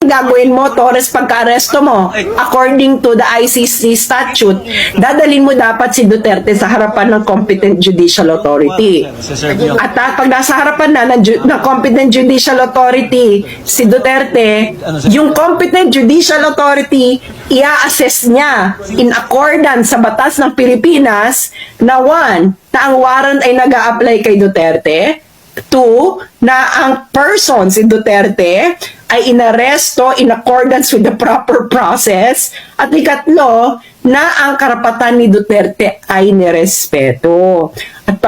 gagawin mo, Torres, pagka-aresto mo? According to the ICC statute, dadalhin mo dapat si Duterte sa harapan ng competent judicial authority. At pag nasa harapan na ng competent judicial authority, si Duterte, yung competent judicial authority, i-assess niya in accordance sa batas ng Pilipinas na one, na ang warrant ay nag-a-apply kay Duterte. Two, na ang person, si Duterte, ay inaresto in accordance with the proper process. At ikatlo, na ang karapatan ni Duterte ay nirespeto. At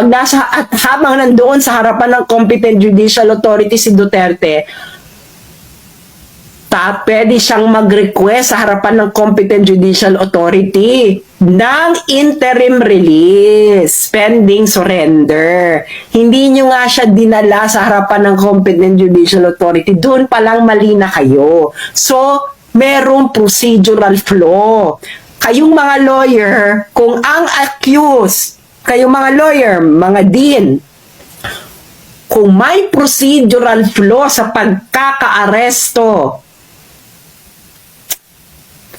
habang nandoon sa harapan ng competent judicial authority si Duterte, pwede siyang mag-request sa harapan ng competent judicial authority ng interim release pending surrender. Hindi nyo nga siya dinala sa harapan ng competent judicial authority. Doon palang mali na kayo. So, merong procedural flaw. Kayong mga lawyer, kung ang accused, kayong mga lawyer, mga dean, kung may procedural flaw sa pagkakaaresto,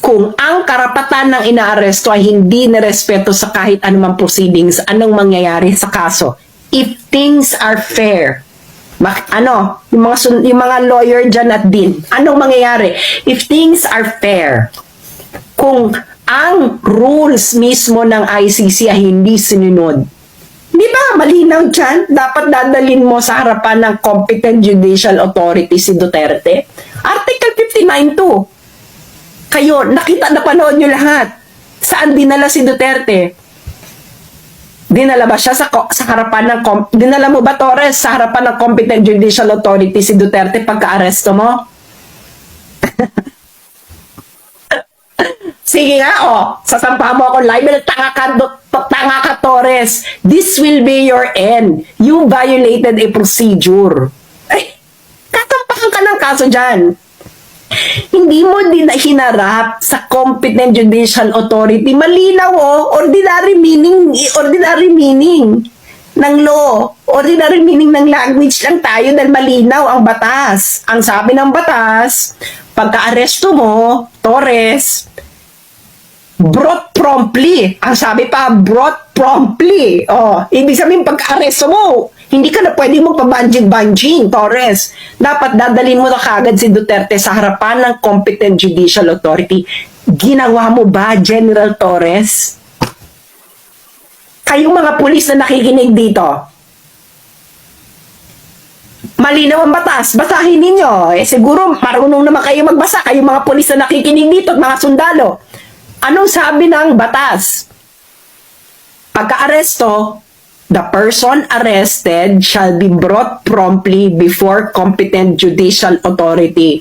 kung ang karapatan ng inaaresto ay hindi nirespeto sa kahit anumang proceedings, anong mangyayari sa kaso? If things are fair, yung mga lawyer dyan at din, anong mangyayari? If things are fair, kung ang rules mismo ng ICC ay hindi sinunod, di ba malinaw dyan? Dapat dadalhin mo sa harapan ng competent judicial authority si Duterte. Article 59.2. Kayo, nakita na panood nyo lahat. Saan dinala si Duterte? Dinala ba siya sa harapan ng... Dinala mo ba, Torres, sa harapan ng competent judicial authority si Duterte pagka-aresto mo? Sige nga, sasampahan mo ako live. Tanga ka, Torres. This will be your end. You violated a procedure. Ay, katampakan ka ng kaso dyan. Hindi mo din hinarap sa competent judicial authority. Malinaw ordinary meaning ng law. Ordinary meaning ng language lang tayo dahil malinaw ang batas. Ang sabi ng batas, pagka-aresto mo, Torres, brought promptly. Ang sabi pa, brought promptly. Ibig sabihin pagka-aresto mo, hindi ka na pwede mo pabanjing-banjing, Torres. Dapat dadalhin mo na kagad si Duterte sa harapan ng competent judicial authority. Ginawa mo ba, General Torres? Kayong mga pulis na nakikinig dito, malinaw ang batas, basahin ninyo. Siguro marunong naman kayo magbasa, kayong mga pulis na nakikinig dito at mga sundalo. Anong sabi ng batas? Pagka-aresto, the person arrested shall be brought promptly before competent judicial authority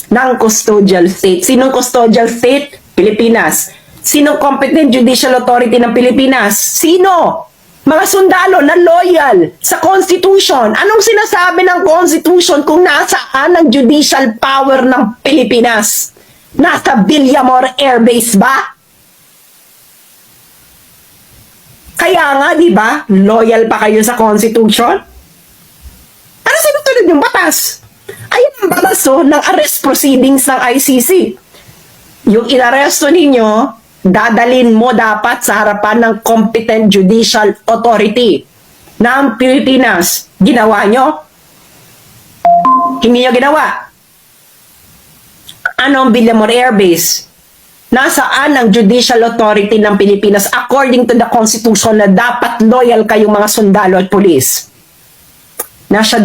ng custodial state. Sinong custodial state? Pilipinas. Sinong competent judicial authority ng Pilipinas? Sino? Mga sundalo na loyal sa Constitution. Anong sinasabi ng Constitution kung nasaan ang judicial power ng Pilipinas? Nasa Villamor Air Base ba? Kaya nga, di ba, loyal pa kayo sa Constitution? Ano sinusunod yung batas? Ayun ang batas ng arrest proceedings ng ICC. Yung inaresto ninyo, dadalin mo dapat sa harapan ng competent judicial authority ng Pilipinas. Ginawa nyo? Hindi nyo ginawa. Ano ang Villamor Air Base? Nasaan ang judicial authority ng Pilipinas according to the Constitution na dapat loyal kayong mga sundalo at pulis? Nasa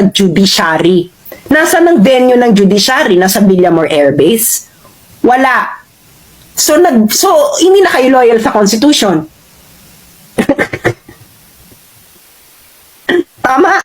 judiciary. Nasaan ang venue ng judiciary? Nasa Villamor Air Base? Wala. So hindi na kayo loyal sa Constitution. Tama?